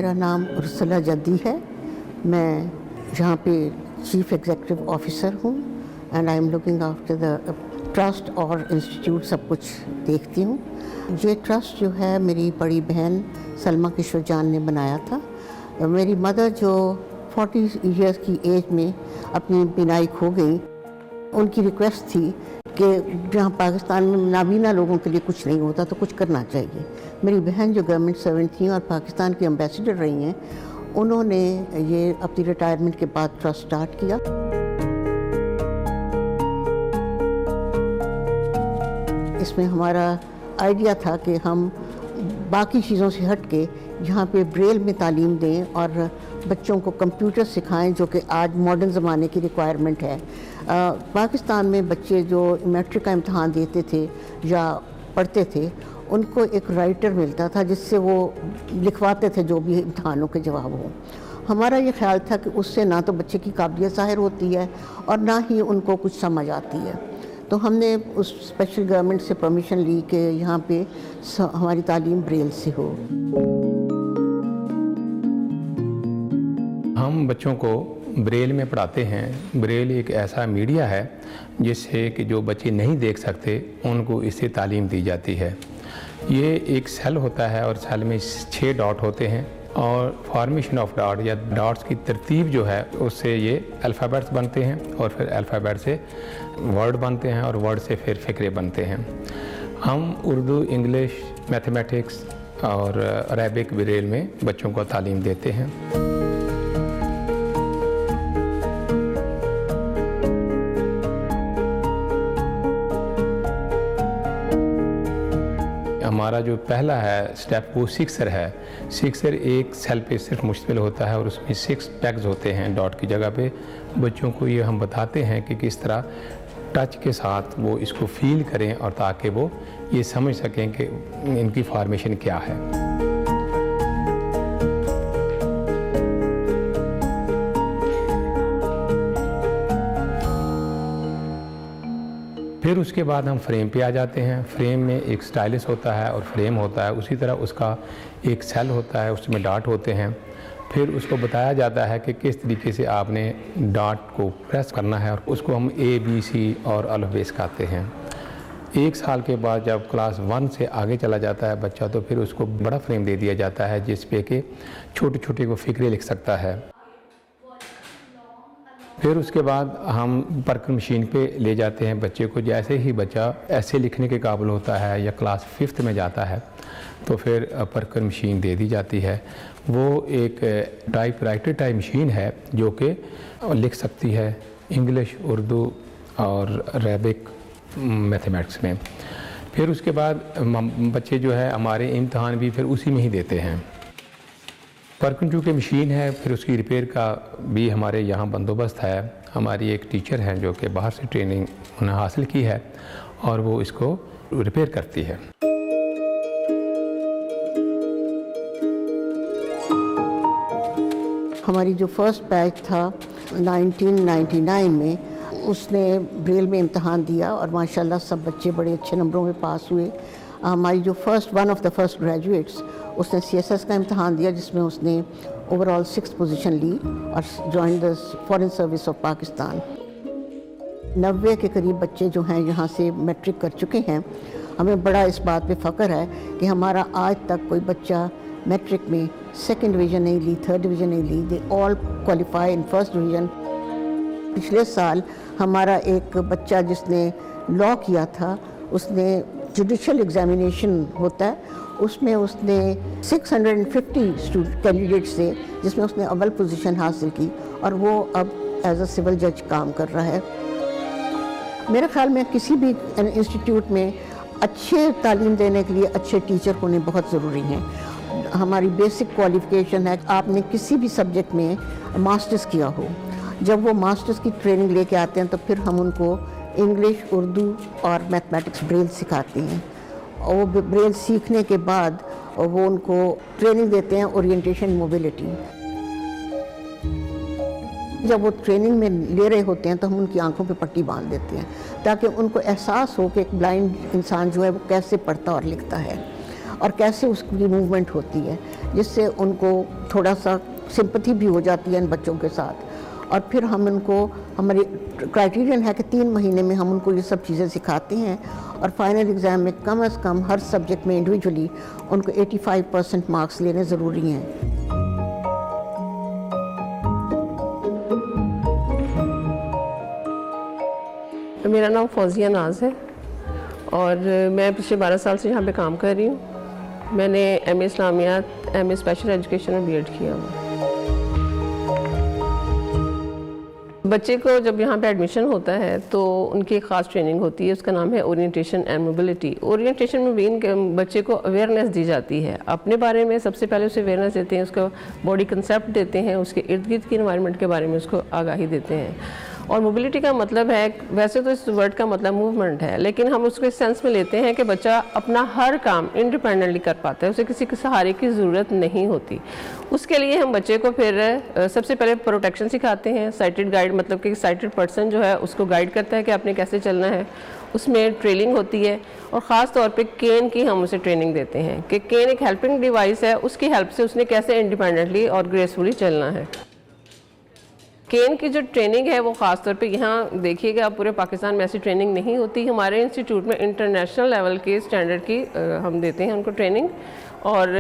मेरा नाम उर्सला जद्दी है। मैं यहाँ पे चीफ एग्जीक्यूटिव ऑफिसर हूँ and I am looking after the trust और इंस्टीट्यूट, सब कुछ देखती हूँ। ये ट्रस्ट जो है मेरी बड़ी बहन सलमा किशोर जान ने बनाया था। मेरी मदर जो 40 ईयर्स की एज में अपनी बिनाई खो गई, उनकी रिक्वेस्ट थी कि जहाँ पाकिस्तान में नाबीना लोगों के लिए कुछ नहीं होता तो कुछ करना चाहिए। मेरी बहन जो गवर्नमेंट सर्वेंट थी और पाकिस्तान की एम्बेसडर रही हैं, उन्होंने ये अपनी रिटायरमेंट के बाद ट्रस्ट स्टार्ट किया। इसमें हमारा आइडिया था कि हम बाकी चीज़ों से हट के यहाँ पे ब्रेल में तालीम दें और बच्चों को कंप्यूटर सिखाएं, जो कि आज मॉडर्न ज़माने की रिक्वायरमेंट है। पाकिस्तान में बच्चे जो मैट्रिक का इम्तहान देते थे या पढ़ते थे, उनको एक राइटर मिलता था जिससे वो लिखवाते थे जो भी इम्तहानों के जवाब हों। हमारा ये ख्याल था कि उससे ना तो बच्चे की काबिलियत ज़ाहिर होती है और ना ही उनको कुछ समझ आती है। तो हमने उस स्पेशल गवर्नमेंट से परमिशन ली कि यहाँ पे हमारी तालीम ब्रेल से हो। हम बच्चों को ब्रेल में पढ़ाते हैं। ब्रेल एक ऐसा मीडिया है जिससे कि जो बच्चे नहीं देख सकते उनको इससे तालीम दी जाती है। ये एक सेल होता है और सेल में 6 डॉट होते हैं और फॉर्मेशन ऑफ डॉट या डॉट्स की तरतीब जो है उससे ये अल्फ़ाबेट्स बनते हैं और फिर अल्फ़ाबेट से वर्ड बनते हैं और वर्ड से फिर फ़िक्रे बनते हैं। हम उर्दू, इंग्लिश, मैथमेटिक्स और अरेबिक ब्रेल में बच्चों को तालीम देते हैं। हमारा जो पहला है स्टेप वो सिक्सर है। सिक्सर एक सेल पे सिर्फ मुश्तमिल होता है और उसमें 6 टैग्स होते हैं डॉट की जगह पे। बच्चों को ये हम बताते हैं कि किस तरह टच के साथ वो इसको फील करें और ताकि वो ये समझ सकें कि इनकी फॉर्मेशन क्या है। फिर उसके बाद हम फ्रेम पे आ जाते हैं। फ्रेम में एक स्टाइलिस होता है और फ्रेम होता है, उसी तरह उसका एक सेल होता है, उसमें डॉट होते हैं। फिर उसको बताया जाता है कि किस तरीके से आपने डॉट को प्रेस करना है और उसको हम ABC और अल्फ़बेट सिखाते हैं। 1 साल के बाद जब क्लास 1 से आगे चला जाता है बच्चा, तो फिर उसको बड़ा फ्रेम दे दिया जाता है जिस पे कि छोटे छोटे को फ़िक्रे लिख सकता है। फिर उसके बाद हम परकर मशीन पे ले जाते हैं बच्चे को। जैसे ही बच्चा ऐसे लिखने के काबिल होता है या क्लास 5th में जाता है तो फिर परकर मशीन दे दी जाती है। वो एक टाइपराइटर टाइप मशीन है जो कि लिख सकती है इंग्लिश, उर्दू और अरेबिक, मैथमेटिक्स में। फिर उसके बाद बच्चे जो है हमारे इम्तहान भी फिर उसी में ही देते हैं। परकर चूँकि मशीन है, फिर उसकी रिपेयर का भी हमारे यहाँ बंदोबस्त है। हमारी एक टीचर हैं जो कि बाहर से ट्रेनिंग उन्हें हासिल की है और वो इसको रिपेयर करती है। हमारी जो फर्स्ट बैच था 1999 में, उसने ब्रेल में इम्तहान दिया और माशाल्लाह सब बच्चे बड़े अच्छे नंबरों में पास हुए। हमारी जो one of the first graduates, उसने CSS का इम्तहान दिया जिसमें उसने ओवरऑल 6th पोजीशन ली और join the foreign service of Pakistan. 90 के करीब बच्चे जो हैं यहाँ से मैट्रिक कर चुके हैं। हमें बड़ा इस बात पे फ़ख्र है कि हमारा आज तक कोई बच्चा मैट्रिक में 2nd डिवीज़न नहीं ली, 3rd डिवीज़न नहीं ली। They all qualify in 1st division. पिछले साल हमारा एक बच्चा जिसने लॉ किया था, उसने जुडिशल एग्जामिनेशन होता है, उसमें उसने 650 कैंडिडेट से, जिसमें उसने अव्वल पोजीशन हासिल की और वो अब एज अ सिविल जज काम कर रहा है। मेरे ख्याल में किसी भी इंस्टीट्यूट में अच्छे तालीम देने के लिए अच्छे टीचर होने बहुत ज़रूरी हैं। हमारी बेसिक क्वालिफ़िकेशन है आपने किसी भी सब्जेक्ट में मास्टर्स किया हो। जब वो मास्टर्स की ट्रेनिंग लेके आते हैं तो फिर हम उनको इंग्लिश, उर्दू और मैथमेटिक्स ब्रेल सिखाते हैं। और वो ब्रेल सीखने के बाद वो उनको ट्रेनिंग देते हैं ओरिएंटेशन मोबिलिटी। जब वो ट्रेनिंग में ले रहे होते हैं तो हम उनकी आंखों पे पट्टी बांध देते हैं ताकि उनको एहसास हो कि एक ब्लाइंड इंसान जो है वो कैसे पढ़ता और लिखता है और कैसे उसकी मूवमेंट होती है, जिससे उनको थोड़ा सा सिंपैथी भी हो जाती है इन बच्चों के साथ। और फिर हम इनको, हमारी क्राइटेरियन है कि 3 महीने में हम उनको ये सब चीज़ें सिखाते हैं और फाइनल एग्ज़ाम में कम से कम हर सब्जेक्ट में इंडिविजुअली उनको 85% मार्क्स लेने ज़रूरी हैं। मेरा नाम फौजिया नाज है और मैं पिछले 12 साल से यहाँ पे काम कर रही हूँ। मैंने एमए इस्लामियात, एमए स्पेशल एजुकेशन और बीएड किया हुआ। बच्चे को जब यहाँ पे एडमिशन होता है तो उनकी एक ख़ास ट्रेनिंग होती है, उसका नाम है ओरिएंटेशन एंड मोबिलिटी। ओरिएंटेशन में मेन बच्चे को अवेयरनेस दी जाती है अपने बारे में। सबसे पहले उसे अवेयरनेस देते हैं, उसको बॉडी कंसेप्ट देते हैं, उसके इर्द गिर्द की इन्वायरमेंट के बारे में उसको आगाही देते हैं। और मोबिलिटी का मतलब है, वैसे तो इस वर्ड का मतलब मूवमेंट है, लेकिन हम उसको इस सेंस में लेते हैं कि बच्चा अपना हर काम इंडिपेंडेंटली कर पाता है, उसे किसी के सहारे की ज़रूरत नहीं होती। उसके लिए हम बच्चे को फिर सबसे पहले प्रोटेक्शन सिखाते हैं। साइटेड गाइड मतलब कि साइटेड पर्सन जो है उसको गाइड करता है कि आपने कैसे चलना है। उसमें ट्रेनिंग होती है और ख़ास तौर पे केन की हम उसे ट्रेनिंग देते हैं कि केन एक हेल्पिंग डिवाइस है, उसकी हेल्प से उसने कैसे इंडिपेंडेंटली और ग्रेसफुली चलना है। केन की जो ट्रेनिंग है वो ख़ास तौर पे यहाँ देखिएगा, पूरे पाकिस्तान में ऐसी ट्रेनिंग नहीं होती। हमारे इंस्टीट्यूट में इंटरनेशनल लेवल के स्टैंडर्ड की हम देते हैं उनको ट्रेनिंग, और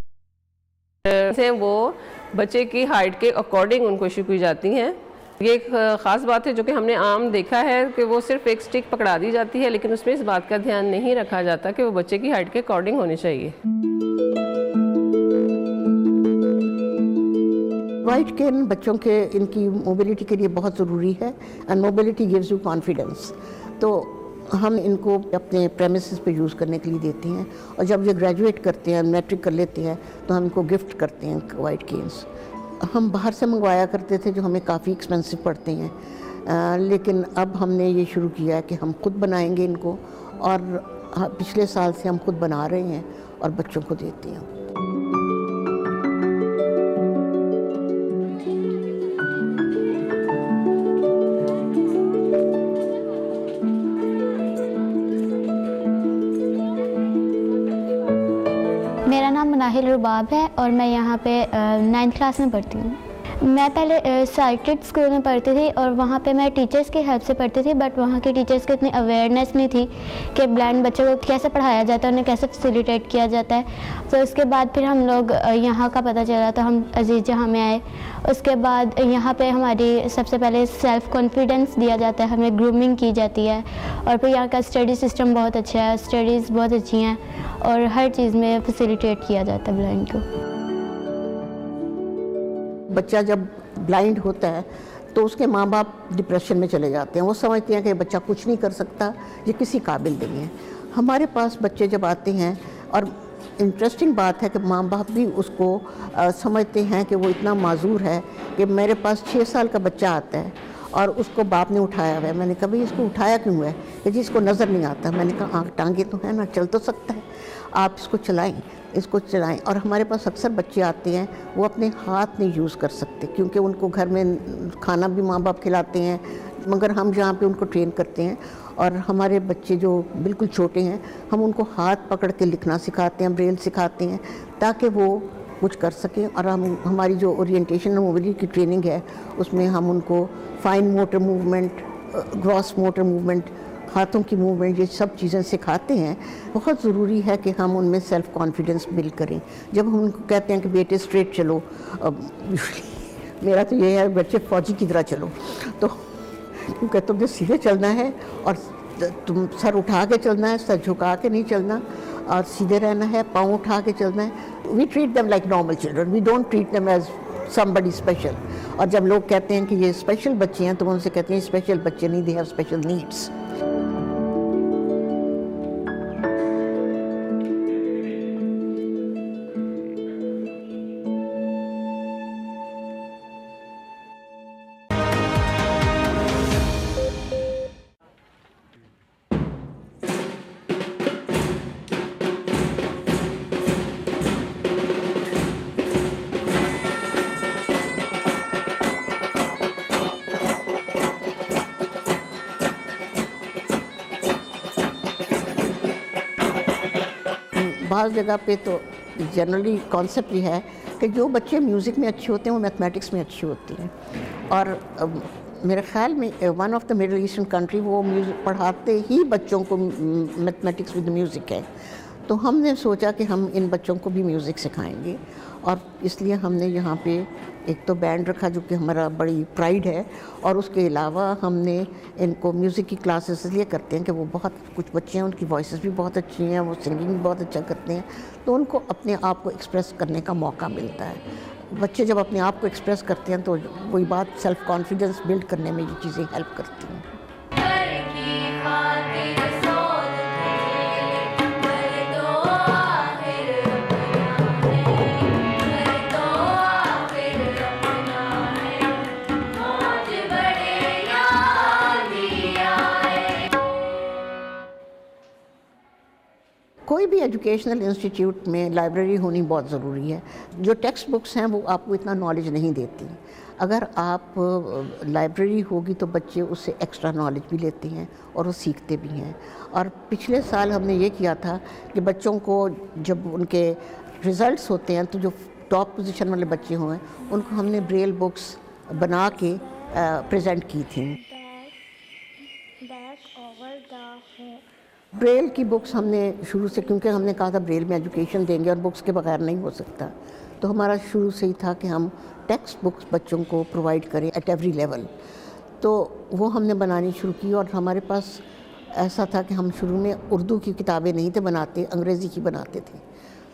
से वो बच्चे की हाइट के अकॉर्डिंग उनको इशू की जाती हैं। ये एक ख़ास बात है जो कि हमने आम देखा है कि वो सिर्फ एक स्टिक पकड़ा दी जाती है, लेकिन उसमें इस बात का ध्यान नहीं रखा जाता कि वो बच्चे की हाइट के अकॉर्डिंग होनी चाहिए। वाइट केन बच्चों के इनकी मोबिलिटी के लिए बहुत ज़रूरी है and mobility gives you confidence. तो हम इनको अपने प्रेमिसेस पे यूज़ करने के लिए देते हैं और जब ये ग्रेजुएट करते हैं, मैट्रिक कर लेते हैं, तो हम इनको गिफ्ट करते हैं वाइट केन्स। हम बाहर से मंगवाया करते थे जो हमें काफ़ी एक्सपेंसिव पड़ते हैं, लेकिन अब हमने ये शुरू किया है कि हम खुद बनाएंगे इनको, और पिछले साल से हम खुद बना रहे हैं और बच्चों को देते हैं। मेरा नाम मुनाहिल रुबाब है और मैं यहाँ पे 9th क्लास में पढ़ती हूँ। मैं पहले साइटेड स्कूल में पढ़ती थी और वहाँ पे मैं टीचर्स की हेल्प से पढ़ती थी, बट वहाँ के टीचर्स को इतनी अवेयरनेस नहीं थी कि ब्लाइंड बच्चों को कैसे पढ़ाया जाता है, उन्हें कैसे फैसिलिटेट किया जाता है। तो उसके बाद फिर हम लोग यहाँ का पता चला तो हम अजीज़ जहाँ में आए। उसके बाद यहाँ पे हमारी सबसे पहले सेल्फ़ कॉन्फिडेंस दिया जाता है, हमें ग्रूमिंग की जाती है, और फिर यहाँ का स्टडी सिस्टम बहुत अच्छा है, स्टडीज़ बहुत अच्छी हैं और हर चीज़ में फैसिलिटेट किया जाता है ब्लाइंड को। बच्चा जब ब्लाइंड होता है तो उसके माँ बाप डिप्रेशन में चले जाते हैं। वो समझते हैं कि बच्चा कुछ नहीं कर सकता, ये किसी काबिल नहीं है। हमारे पास बच्चे जब आते हैं, और इंटरेस्टिंग बात है कि माँ बाप भी उसको समझते हैं कि वो इतना माजूर है कि मेरे पास 6 साल का बच्चा आता है और उसको बाप ने उठाया हुआ है। मैंने कभी इसको उठाया क्यों है कि जिसको नज़र नहीं आता। मैंने कहा आँख टांगे तो है ना, चल तो सकता है, आप इसको चलाएं। और हमारे पास अक्सर बच्चे आते हैं वो अपने हाथ नहीं यूज़ कर सकते क्योंकि उनको घर में खाना भी माँ बाप खिलाते हैं, मगर हम जहाँ पे उनको ट्रेन करते हैं, और हमारे बच्चे जो बिल्कुल छोटे हैं हम उनको हाथ पकड़ के लिखना सिखाते हैं, ब्रेल सिखाते हैं ताकि वो कुछ कर सकें। और हमारी जो ओरिएंटेशन और मोबिलिटी की ट्रेनिंग है उसमें हम उनको fine motor movement, gross motor movement, हाथों की मूवमेंट, ये सब चीज़ें सिखाते हैं। बहुत ज़रूरी है कि हम उनमें सेल्फ़ कॉन्फिडेंस बिल्ड करें। जब हम उनको कहते हैं कि बेटे स्ट्रेट चलो, मेरा तो ये है बच्चे फौजी की तरह चलो, तो क्योंकि तुमने सीधे चलना है और तुम सर उठा के चलना है, सर झुका के नहीं चलना, और सीधे रहना है, पाँव उठा के चलना है। We treat them like normal children, we don't treat them as somebody special. और जब लोग कहते हैं कि ये स्पेशल बच्चे हैं तो उनसे कहते हैं स्पेशल बच्चे नहीं, दे हैव स्पेशल नीड्स। बाज़ जगह पे तो जनरली कॉन्सेप्ट ये है कि जो बच्चे म्यूज़िक में अच्छे होते हैं वो मैथमेटिक्स में अच्छे होते हैं। और मेरे ख्याल में one of the middle eastern country वो म्यूज़िक पढ़ाते ही बच्चों को मैथमेटिक्स विद म्यूज़िक है। तो हमने सोचा कि हम इन बच्चों को भी म्यूज़िक सिखाएंगे, और इसलिए हमने यहाँ पे एक तो बैंड रखा जो कि हमारा बड़ी प्राइड है, और उसके अलावा हमने इनको म्यूज़िक की क्लासेस इसलिए करते हैं कि वो बहुत कुछ बच्चे हैं उनकी वॉइसेस भी बहुत अच्छी हैं, वो सिंगिंग भी बहुत अच्छा करते हैं, तो उनको अपने आप को एक्सप्रेस करने का मौका मिलता है। बच्चे जब अपने आप को एक्सप्रेस करते हैं तो वही बात सेल्फ कॉन्फिडेंस बिल्ड करने में ये चीज़ें हेल्प करती हैं। कोई भी एजुकेशनल इंस्टीट्यूट में लाइब्रेरी होनी बहुत ज़रूरी है। जो टेक्स्ट बुक्स हैं वो आपको इतना नॉलेज नहीं देती। अगर आप लाइब्रेरी होगी तो बच्चे उससे एक्स्ट्रा नॉलेज भी लेते हैं और वो सीखते भी हैं। और पिछले साल हमने ये किया था कि बच्चों को जब उनके रिज़ल्ट्स होते हैं तो जो टॉप पोजीशन वाले बच्चे हुए उनको हमने ब्रेल बुक्स बना के प्रेजेंट की थी। ब्रेल की बुक्स हमने शुरू से, क्योंकि हमने कहा था ब्रेल में एजुकेशन देंगे और बुक्स के बगैर नहीं हो सकता, तो हमारा शुरू से ही था कि हम टेक्स्ट बुक्स बच्चों को प्रोवाइड करें एट एवरी लेवल। तो वो हमने बनानी शुरू की, और हमारे पास ऐसा था कि हम शुरू में उर्दू की किताबें नहीं थे बनाते, अंग्रेज़ी की बनाते थे।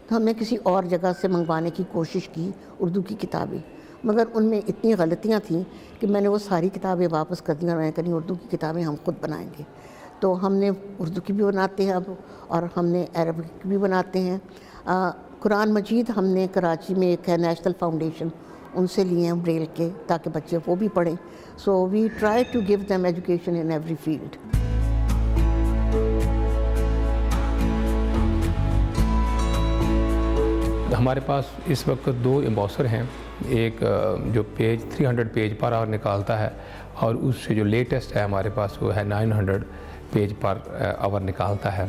तो हमने किसी और जगह से मंगवाने की कोशिश की उर्दू की किताबें, मगर उनमें इतनी गलतियाँ थीं कि मैंने वो सारी किताबें वापस कर दी और मैंने कहा उर्दू की किताबें हम खुद बनाएंगे। तो हमने उर्दू की भी बनाते हैं अब, और हमने अरबिक की भी बनाते हैं। कुरान मजीद हमने कराची में एक है नेशनल फाउंडेशन, उनसे लिए हैं ब्रेल के, ताकि बच्चे वो भी पढ़ें। So we try to give them education in every field. हमारे पास इस वक्त 2 एम्बॉसर हैं, एक जो पेज 300 पेज पर आवर निकालता है, और उससे जो लेटेस्ट है हमारे पास वो है 900 पेज पर आवर निकालता है।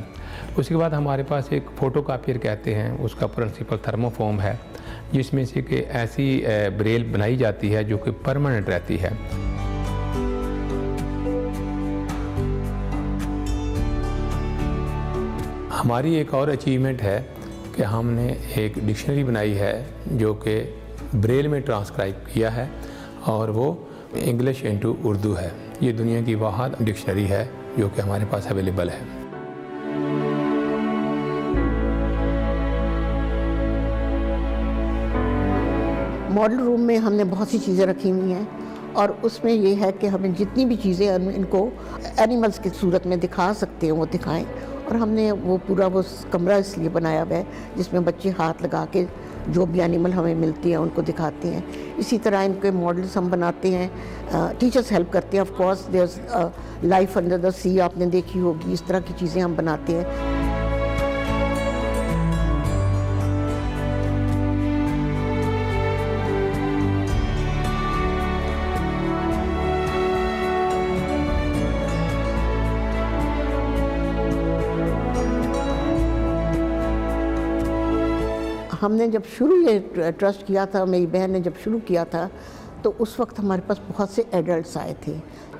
उसके बाद हमारे पास एक फ़ोटो कापियर कहते हैं, उसका प्रिंसिपल थर्मोफॉर्म है, जिसमें से कि ऐसी ब्रेल बनाई जाती है जो कि परमानेंट रहती है। हमारी एक और अचीवमेंट है कि हमने एक डिक्शनरी बनाई है जो कि ब्रेल में ट्रांसक्राइब किया है, और वो इंग्लिश इनटू उर्दू है। ये दुनिया की वाहिद डिक्शनरी है जो कि हमारे पास अवेलेबल है। मॉडल रूम में हमने बहुत सी चीज़ें रखी हुई हैं, और उसमें ये है कि हमें जितनी भी चीज़ें हम इनको एनिमल्स की सूरत में दिखा सकते हैं वो दिखाएं। और हमने वो पूरा वो कमरा इसलिए बनाया हुआ है जिसमें बच्चे हाथ लगा के जो भी एनिमल हमें मिलती हैं उनको दिखाते हैं। इसी तरह इनके मॉडल्स हम बनाते हैं, टीचर्स हेल्प करते हैं। Of course their life under the sea आपने देखी होगी, इस तरह की चीज़ें हम बनाते हैं। हमने जब शुरू ये ट्रस्ट किया था, मेरी बहन ने जब शुरू किया था, तो उस वक्त हमारे पास बहुत से एडल्ट्स आए थे,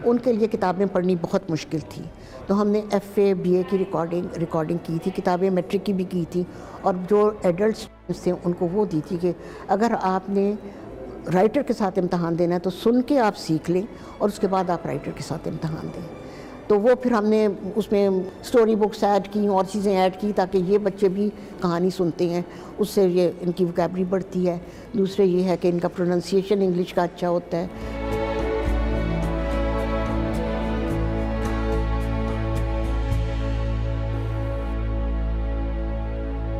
उनके लिए किताबें पढ़नी बहुत मुश्किल थी। तो हमने FA BA की रिकॉर्डिंग की थी, किताबें मैट्रिक की भी की थी, और जो एडल्ट्स थे उनको वो दी थी कि अगर आपने राइटर के साथ इम्तहान देना है तो सुन के आप सीख लें, और उसके बाद आप राइटर के साथ इम्तहान दें। तो वो फिर हमने उसमें स्टोरी बुक्स ऐड की और चीज़ें ऐड की ताकि ये बच्चे भी कहानी सुनते हैं, उससे ये इनकी वोकैबुलरी बढ़ती है। दूसरे ये है कि इनका प्रोनाउंसिएशन इंग्लिश का अच्छा होता है।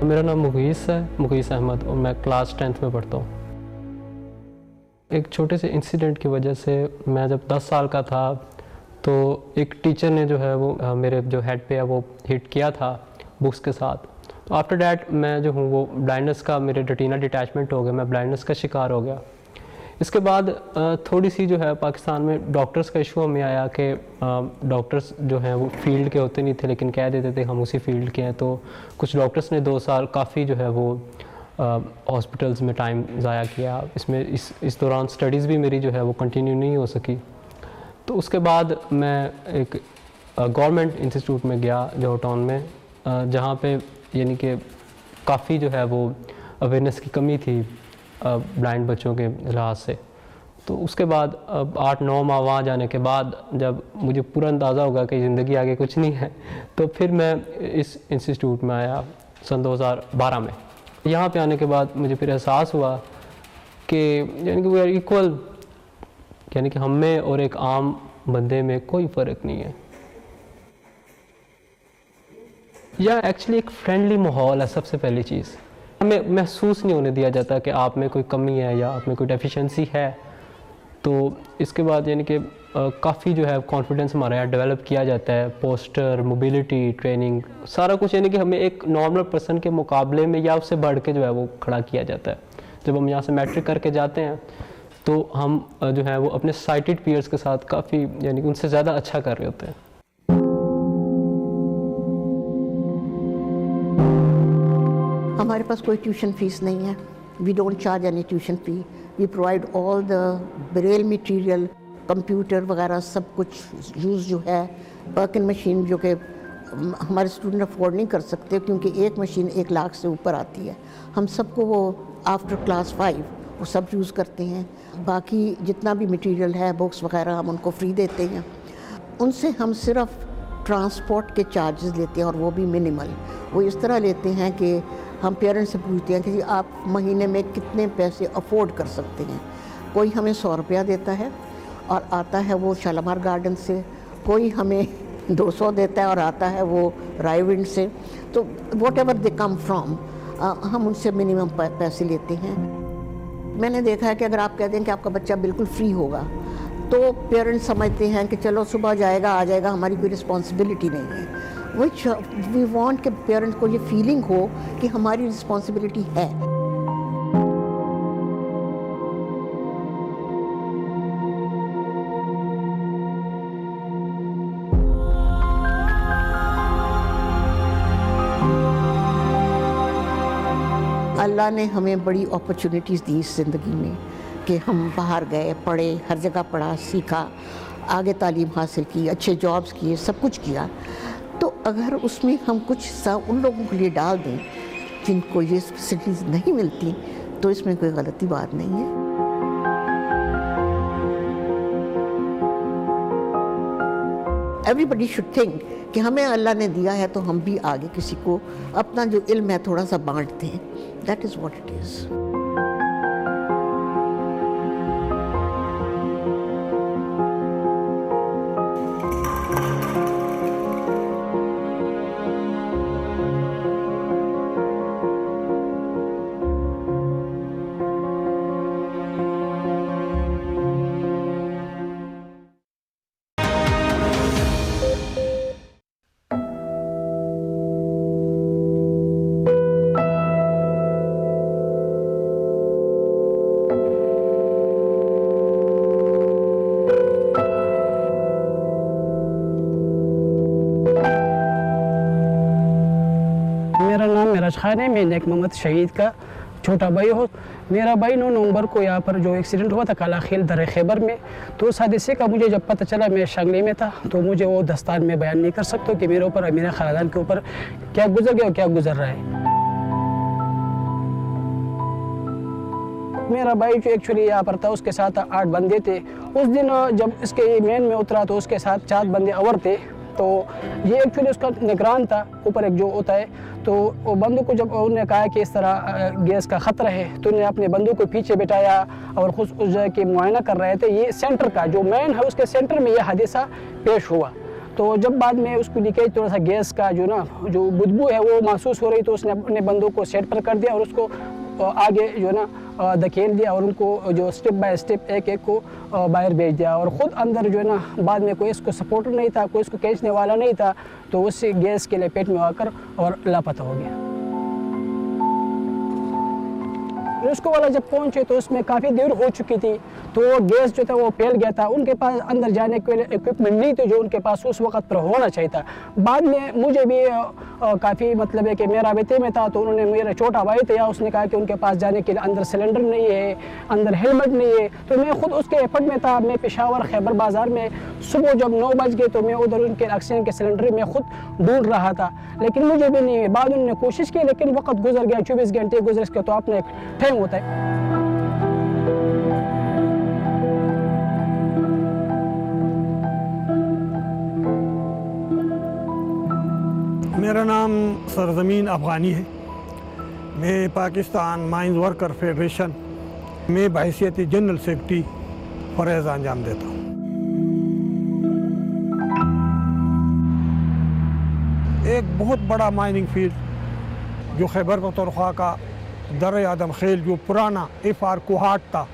मेरा नाम मुगीस है, मुगीस अहमद, और मैं क्लास 10th में पढ़ता हूँ। एक छोटे से इंसिडेंट की वजह से मैं जब 10 साल का था तो एक टीचर ने जो है वो मेरे जो हेड पे है वो हिट किया था बुक्स के साथ। तो आफ्टर डैट मैं जो हूँ वो ब्लाइंडनेस का, मेरे रेटिना डिटैचमेंट हो गया, मैं ब्लाइंडनेस का शिकार हो गया। इसके बाद थोड़ी सी जो है पाकिस्तान में डॉक्टर्स का इशू हमें आया कि डॉक्टर्स जो हैं वो फील्ड के होते नहीं थे, लेकिन कह देते थे हम उसी फील्ड के हैं। तो कुछ डॉक्टर्स ने 2 साल काफ़ी जो है वो हॉस्पिटल्स में टाइम ज़ाया किया। इसमें इस दौरान स्टडीज़ भी मेरी जो है वो कंटिन्यू नहीं हो सकी। तो उसके बाद मैं एक गवर्नमेंट इंस्टीट्यूट में गया जॉर्ज टाउन में, जहाँ पे यानी कि काफ़ी जो है वो अवेयरनेस की कमी थी ब्लाइंड बच्चों के लिहाज से। तो उसके बाद 8-9 माह वहाँ जाने के बाद जब मुझे पूरा अंदाज़ा होगा कि ज़िंदगी आगे कुछ नहीं है, तो फिर मैं इस इंस्टीट्यूट में आया सन 2012 में। यहाँ पे आने के बाद मुझे फिर एहसास हुआ कि यानी कि वी आर इक्वल, यानी कि हम में और एक आम बंदे में कोई फ़र्क नहीं है। यह एक्चुअली एक फ्रेंडली माहौल है। सबसे पहली चीज़, हमें महसूस नहीं होने दिया जाता कि आप में कोई कमी है या आप में कोई डेफिशिएंसी है। तो इसके बाद यानी कि काफ़ी जो है कॉन्फिडेंस हमारे यहाँ डेवलप किया जाता है। पोस्टर, मोबिलिटी ट्रेनिंग, सारा कुछ यानी कि हमें एक नॉर्मल पर्सन के मुकाबले में या उससे बढ़ के जो है वो खड़ा किया जाता है। जब हम यहाँ से मैट्रिक करके जाते हैं तो हम जो है वो अपने साइटेड पीयर्स के साथ काफ़ी यानी कि उनसे ज़्यादा अच्छा कर रहे होते हैं। हमारे पास कोई ट्यूशन फीस नहीं है। We don't charge any tuition fee. We provide all the braille material, computer वगैरह सब कुछ यूज़ जो है। पर्किन मशीन जो कि हमारे स्टूडेंट अफोर्ड नहीं कर सकते क्योंकि एक मशीन 1 लाख से ऊपर आती है। हम सबको वो आफ्टर क्लास 5 वो सब यूज़ करते हैं। बाकी जितना भी मटेरियल है, बुक्स वगैरह, हम उनको फ्री देते हैं। उनसे हम सिर्फ ट्रांसपोर्ट के चार्जेस लेते हैं और वो भी मिनिमल। वो इस तरह लेते हैं कि हम पेरेंट्स से पूछते हैं कि जी आप महीने में कितने पैसे अफोर्ड कर सकते हैं। कोई हमें 100 रुपया देता है और आता है वो शालीमार गार्डन से, कोई हमें 200 देता है और आता है वो रायविंड से। तो what ever they come from, हम उनसे मिनिमम पैसे लेते हैं। मैंने देखा है कि अगर आप कहते हैं कि आपका बच्चा बिल्कुल फ्री होगा तो पेरेंट्स समझते हैं कि चलो सुबह जाएगा आ जाएगा, हमारी कोई रिस्पॉन्सिबिलिटी नहीं है। विच वी वांट कि पेरेंट्स को ये फीलिंग हो कि हमारी रिस्पॉन्सिबिलिटी है। अल्लाह ने हमें बड़ी अपॉर्चुनिटीज़ दी इस ज़िंदगी में कि हम बाहर गए, पढ़े, हर जगह पढ़ा, सीखा, आगे तालीम हासिल की, अच्छे जॉब्स किए, सब कुछ किया। तो अगर उसमें हम कुछ हिस्सा उन लोगों के लिए डाल दें जिनको ये फैसिलिटीज़ नहीं मिलती, तो इसमें कोई गलती बात नहीं है। एवरीबडी शुड थिंक कि हमें अल्लाह ने दिया है तो हम भी आगे किसी को अपना जो इल्म है थोड़ा सा बांट दें। That is what it is. खाने में नेक मोहम्मद शहीद का छोटा भाई हो। मेरा भाई 9 नवंबर को यहाँ पर जो एक्सीडेंट हुआ था कालाखेल दर खैबर में, तो उस हादसे का मुझे जब पता चला, मैं शांगली में था, तो मुझे वो दस्तान में बयान नहीं कर सकता कि मेरे ऊपर, मेरे ख़ानदान के ऊपर क्या गुजर गया और क्या गुजर रहा है। मेरा भाई जो एक्चुअली यहाँ पर था, उसके साथ 8 बंदे थे। उस दिन जब इसके मेन में उतरा तो उसके साथ 4 बंदे और थे। तो ये एक्चुअली उसका निगरान था, ऊपर एक जो होता है। तो वो बंदों को जब उन्होंने कहा कि इस तरह गैस का ख़तरा है, तो उन्होंने अपने बंदों को पीछे बिठाया और खुद उस जगह के मुआयना कर रहे थे। ये सेंटर का जो मेन है, उसके सेंटर में यह हादसा पेश हुआ। तो जब बाद में उसको लीकेज थोड़ा सा गैस का जो बदबू है वो महसूस हो रही, तो उसने अपने बंदों को सेट पर कर दिया और उसको आगे धकेल दिया और उनको जो स्टेप बाय स्टेप एक एक को बाहर भेज दिया। और ख़ुद अंदर बाद में कोई इसको सपोर्टर नहीं था, कोई इसको खींचने वाला नहीं था, तो उससे गैस के लपेट में आकर और लापता हो गया। उसको वाला जब पहुंचे तो उसमें काफ़ी देर हो चुकी थी। तो वो गैस जो था वो फैल गया था। उनके पास अंदर जाने के लिए इक्विपमेंट नहीं थे जो उनके पास उस वक्त पर होना चाहिए था। बाद में मुझे भी काफ़ी मतलब है कि मेरा बेटे में था, तो उन्होंने, मेरा छोटा भाई था, उसने कहा कि उनके पास जाने के लिए अंदर सिलेंडर नहीं है, अंदर हेलमेट नहीं है। तो मैं खुद उसके एफर्ट में था। मैं पेशावर खैबर बाज़ार में सुबह जब 9 बज गए तो मैं उधर उनके ऑक्सीजन के सिलेंडर में खुद ढूंढ रहा था, लेकिन मुझे भी नहीं। बाद उन्होंने कोशिश की, लेकिन वक्त गुजर गया, 24 घंटे गुजर के, तो अपना एक टाइम होता है। मेरा नाम सरजमीन अफ़गानी है। मैं पाकिस्तान माइंस वर्कर फेडरेशन में बहैसियत जनरल सेक्रेटरी फ़रज़ अंजाम देता हूँ। एक बहुत बड़ा माइनिंग फील्ड जो खैबर पख्तूनख्वा का दर आदम खेल जो पुराना FR कोहाट था,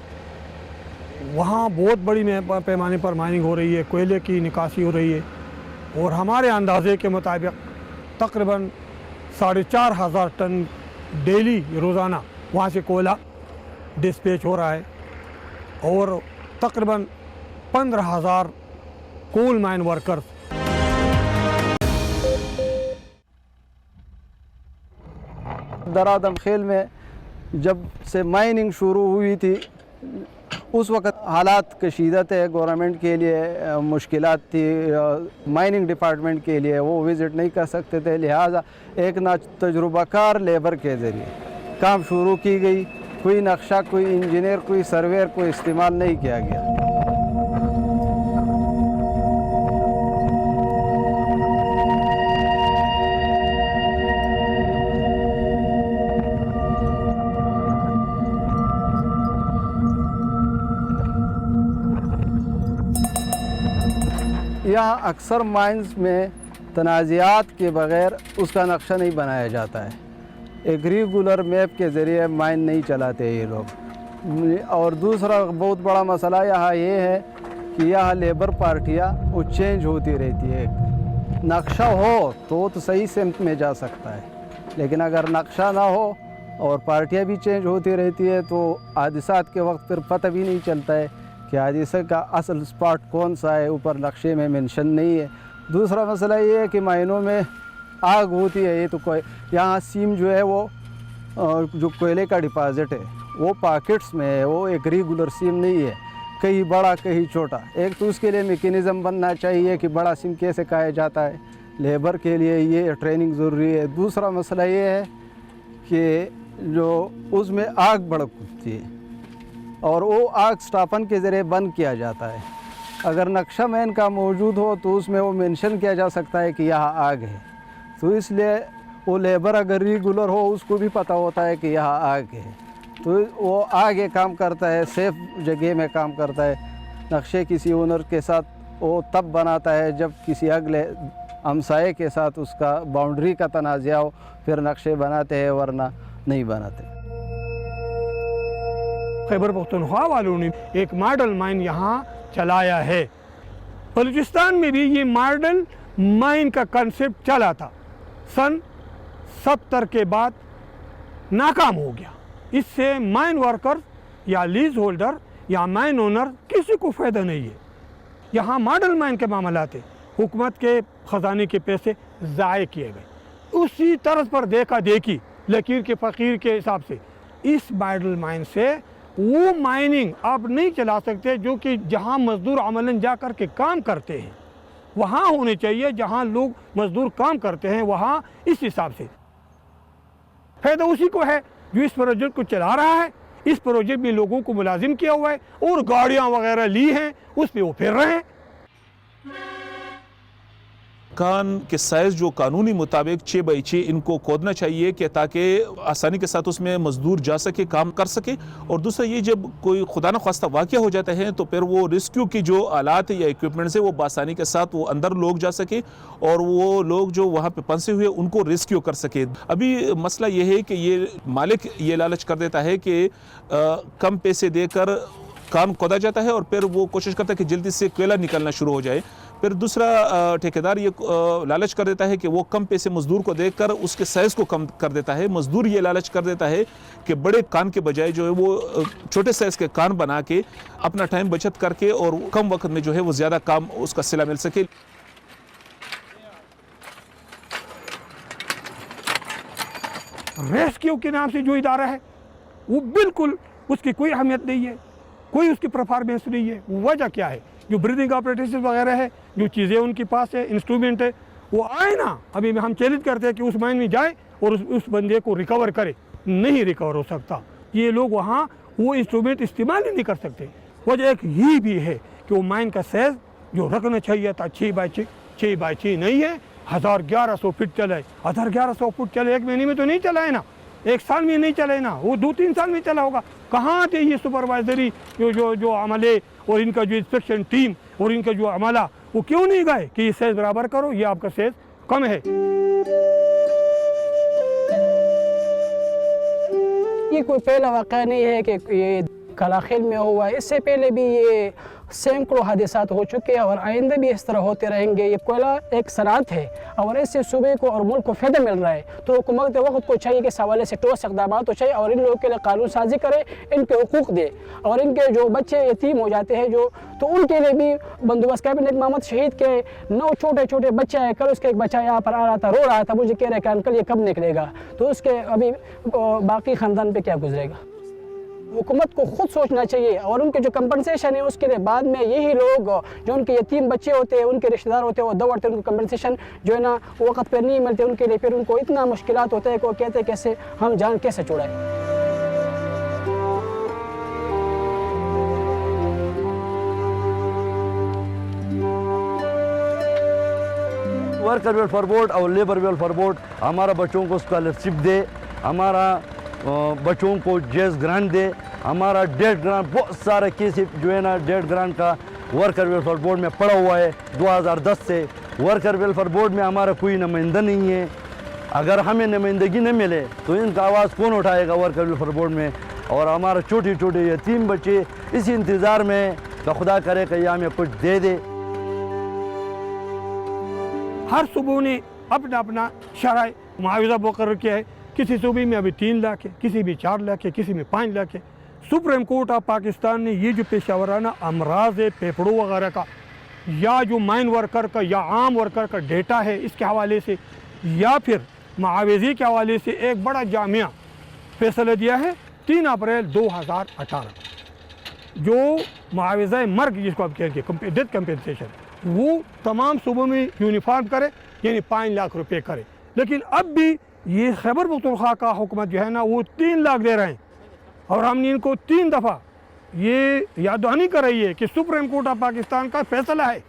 वहाँ बहुत बड़ी पैमाने पर माइनिंग हो रही है, कोयले की निकासी हो रही है। और हमारे अंदाजे के मुताबिक तकरीबन 4,500 टन डेली रोज़ाना वहाँ से कोयला डिस्पैच हो रहा है, और तकरीबन 15,000 कोल माइन वर्कर्स। दरादम खेल में जब से माइनिंग शुरू हुई थी उस वक़्त हालात कशीदा थे, गवर्नमेंट के लिए मुश्किलात थी, माइनिंग डिपार्टमेंट के लिए वो विज़िट नहीं कर सकते थे, लिहाजा एक ना तजुर्बाकार लेबर के ज़रिए काम शुरू की गई। कोई नक्शा, कोई इंजीनियर, कोई सर्वेयर को इस्तेमाल नहीं किया गया। यहाँ अक्सर माइंस में तनाज़ात के बग़ैर उसका नक्शा नहीं बनाया जाता है। एक रेगुलर मैप के ज़रिए माइन नहीं चलाते ये लोग। और दूसरा बहुत बड़ा मसला यहाँ ये है कि यहाँ लेबर पार्टियाँ वो चेंज होती रहती है। नक्शा हो तो सही सिमत में जा सकता है, लेकिन अगर नक्शा ना हो और पार्टियाँ भी चेंज होती रहती है तो हादिसात के वक्त फिर पता भी नहीं चलता है कि हादिसे का असल स्पॉट कौन सा है, ऊपर नक्शे में मेंशन नहीं है। दूसरा मसला ये है कि माइनों में आग होती है। ये तो कोई यहाँ सीम जो है वो जो कोयले का डिपॉज़िट है वो पॉकेट्स में है, वो एक रेगुलर सीम नहीं है, कहीं बड़ा कहीं छोटा। एक तो उसके लिए मेकेनिज़म बनना चाहिए कि बड़ा सीम कैसे खाया जाता है, लेबर के लिए ये ट्रेनिंग ज़रूरी है। दूसरा मसला ये है कि जो उसमें आग भड़क उठती है और वो आग स्टापन के ज़रिए बंद किया जाता है। अगर नक्शा मैन का मौजूद हो तो उसमें वो मेंशन किया जा सकता है कि यहाँ आग है, तो इसलिए वो लेबर अगर रेगुलर हो उसको भी पता होता है कि यहाँ आग है, तो वो आगे काम करता है, सेफ जगह में काम करता है। नक्शे किसी ओनर के साथ वो तब बनाता है जब किसी अगले हमसाये के साथ उसका बाउंड्री का तनाज़ा हो, फिर नक्शे बनाते हैं, वरना नहीं बनाते। खैबर पख्तूनख्वा वालों ने एक मॉडल माइन यहाँ चलाया है। बलूचिस्तान में भी ये मॉडल माइन का कंसेप्ट चला था, सन 70 के बाद नाकाम हो गया। इससे माइन वर्कर या लीज होल्डर या माइन ओनर किसी को फ़ायदा नहीं है। यहाँ मॉडल माइन के मामला थे, हुकूमत के ख़जाने के पैसे ज़ाय किए गए। उसी तरह पर देखा देखी लकीर के फ़कीर के हिसाब से इस मॉडल माइन से वो माइनिंग आप नहीं चला सकते जो कि जहाँ मज़दूर अमलन जा कर के काम करते हैं वहाँ होने चाहिए, जहाँ लोग मज़दूर काम करते हैं वहाँ इस हिसाब से। फ़ायदा उसी को है जो इस प्रोजेक्ट को चला रहा है। इस प्रोजेक्ट में लोगों को मुलाजिम किया हुआ है और गाड़ियाँ वगैरह ली हैं, उस पर वो फिर रहे हैं। कान के साइज़ जो कानूनी मुताबिक 6 बाई 6 इनको खोदना चाहिए कि ताकि आसानी के साथ उसमें मज़दूर जा सके, काम कर सके। और दूसरा ये जब कोई खुदा न ख्वास्ता वाक़या हो जाता है तो फिर वो रेस्क्यू की जो आलात या इक्विपमेंट्स है वो आसानी के साथ वो अंदर लोग जा सके और वो लोग जो वहाँ पे फंसे हुए उनको रेस्क्यू कर सके। अभी मसला ये है कि ये मालिक ये लालच कर देता है कि कम पैसे देकर काम खोदा जाता है और फिर वो कोशिश करता है कि जल्दी से कोयला निकलना शुरू हो जाए। फिर दूसरा ठेकेदार ये लालच कर देता है कि वो कम पैसे मजदूर को देकर उसके साइज़ को कम कर देता है। मजदूर ये लालच कर देता है कि बड़े कान के बजाय जो है वो छोटे साइज़ के कान बना के अपना टाइम बचत करके और कम वक्त में जो है वो ज़्यादा काम उसका सिला मिल सके। रेस्क्यू के नाम से जो इदारा है वो बिल्कुल उसकी कोई अहमियत नहीं है, कोई उसकी परफॉर्मेंस नहीं है। वजह क्या है? जो ब्रीदिंग ऑपरेटर्स वगैरह है, जो चीज़ें उनके पास है, इंस्ट्रूमेंट है, वो आए ना। अभी हम चैलेंज करते हैं कि उस माइन में जाए और उस बंदे को रिकवर करे, नहीं रिकवर हो सकता। ये लोग वहाँ वो इंस्ट्रूमेंट इस्तेमाल ही नहीं कर सकते। वजह एक ही भी है कि वो माइन का साइज जो रखना चाहिए था 6x6 नहीं है, 1100 फीट चले। 1100 फुट चले 1 महीने में तो नहीं चला है ना, 1 साल में नहीं चला है ना, वो 2-3 साल में चला होगा। कहाँ थे ये सुपरवाइजरी जो अमले और इनका जो इंस्पेक्शन टीम और इनका जो अमला, वो क्यों नहीं गए कि ये साइज बराबर करो, ये आपका साइज कम है। ये कोई पहला वाक़या नहीं है कि ये कलाखेल में हुआ, इससे पहले भी ये सैकड़ों हादसात हो चुके हैं और आइंदा भी इस तरह होते रहेंगे। ये कोयला एक सनअत है और इससे सूबे को और मुल्क को फ़ायदा मिल रहा है, तो हुकूमत वक्त को चाहिए कि इस हवाले से ठोस इक़दाम तो चाहिए और इन लोगों के लिए कानून साजी करे, इनके हुकूक दे और इनके जो बच्चे यतीम हो जाते हैं तो उनके लिए भी बंदोबस्त। कैबिनेट मोहम्मद शहीद के 9 छोटे बच्चे हैं। कल उसका एक बच्चा यहाँ पर आ रहा था, रो रहा था, मुझे कह रहा है कि अंकल ये कब निकलेगा, तो उसके अभी बाकी ख़ानदान पर क्या गुजरेगा। हुकूमत को खुद सोचना चाहिए और उनके जो कंपनसेशन है उसके लिए बाद में यही लोग जो उनके यतीम बच्चे होते हैं, उनके रिश्तेदार होते हैं, वो दौड़ते हैं, उनको कंपनसेशन जो है ना वक्त पर नहीं मिलते उनके लिए, फिर उनको इतना मुश्किलात होते हैं कि वो कहते हैं कैसे हम जान कैसे छुड़ाएं। वर्कर वेलफेयर बोर्ड और लेबर वेलफेयर बोर्ड हमारा बच्चों को स्कॉलरशिप दे, हमारा बच्चों को जेस ग्रांट दे, हमारा डेट ग्रांट, बहुत सारे केस जो है ना डेट ग्रांट का वर्कर वेलफेयर बोर्ड में पड़ा हुआ है 2010 से। वर्कर वेलफेयर बोर्ड में हमारा कोई नुमाइंदा नहीं है। अगर हमें नुमाइंदगी न मिले तो इनका आवाज़ कौन उठाएगा वर्कर वेलफेयर बोर्ड में। और हमारे छोटे यतीम बच्चे इस इंतज़ार में कि खुदा करे कि हमें कुछ दे दे। हर सूबों ने अपना अपना शरह मुआवजा मुकर्रर किया है। किसी सूबे में अभी 3 लाख है, किसी में 4 लाख है, किसी में 5 लाख है। सुप्रीम कोर्ट ऑफ पाकिस्तान ने ये जो पेशावराना अमराज है फेफड़ों वगैरह का, या जो माइन वर्कर का या आम वर्कर का डेटा है, इसके हवाले से या फिर मुआवजे के हवाले से एक बड़ा जामिया फैसला दिया है 3 अप्रैल 2018। जो मुआवजा मर्ग जिसको आप कहेंगे डेथ कंपेंसेशन, वो तमाम सूबों में यूनिफॉर्म करे, यानी 5 लाख रुपए करे। लेकिन अब भी ये खैबर पख्तूनख्वा का हुकूमत जो है ना वो 3 लाख दे रहे हैं और हमने इनको 3 दफ़ा ये याद दहानी कर रही है कि सुप्रीम कोर्ट ऑफ पाकिस्तान का फैसला है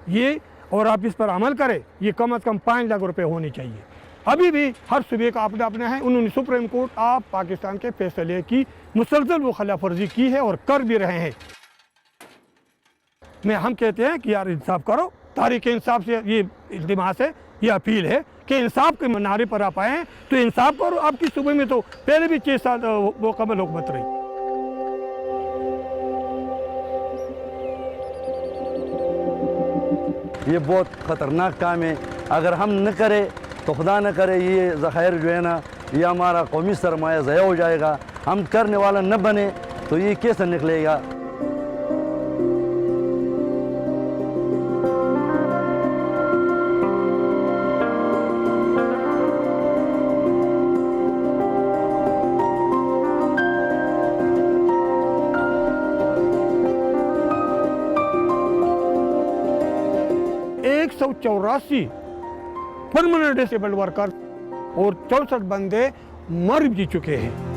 ये, और आप इस पर अमल करें। ये कम अज़ कम 5 लाख रुपए होने चाहिए। अभी भी हर सूबे का अपना अपना है। उन्होंने सुप्रीम कोर्ट ऑफ पाकिस्तान के फैसले की मुसलसल वो खिलाफ वर्जी की है और कर भी रहे हैं। हम कहते हैं कि यार इंसाफ करो। तारीख इंसाफ से ये इल्तिमास है, ये अपील है कि इंसाफ के मनारे पर आप आए हैं तो इंसाफ करो। आपकी सूबे में तो पहले भी 6 साल वो कबल हुकूमत रही। ये बहुत ख़तरनाक काम है। अगर हम न करें तो खुदा न करे ये ज़ख़ायर जो है ना ये हमारा कौमी सरमाया ज़ाया हो जाएगा। हम करने वाला न बने तो ये कैसे निकलेगा। तो 84 परमानेंट डिसेबल्ड वर्कर और 64 बंदे मर भी चुके हैं।